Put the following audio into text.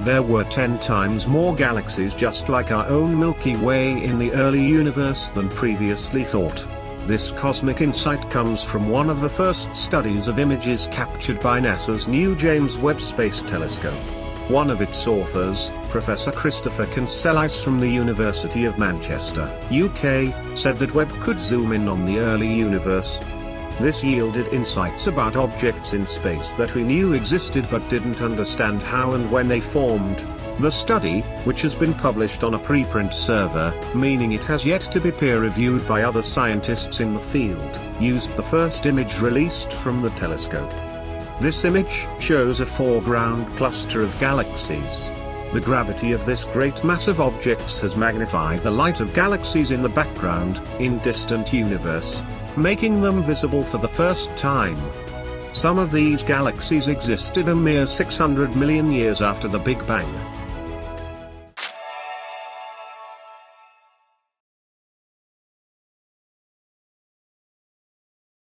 There were 10 times more galaxies just like our own Milky Way in the early universe than previously thought. This cosmic insight comes from one of the first studies of images captured by NASA's new James Webb Space Telescope. One of its authors, Professor Christopher Cancellis from the University of Manchester, UK, said that Webb could zoom in on the early universe. This yielded insights about objects in space that we knew existed but didn't understand how and when they formed. The study, which has been published on a preprint server, meaning it has yet to be peer-reviewed by other scientists in the field, used the first image released from the telescope. This image shows a foreground cluster of galaxies. The gravity of this great mass of objects has magnified the light of galaxies in the background, in distant universe, making them visible for the first time. Some of these galaxies existed a mere 600 million years after the Big Bang.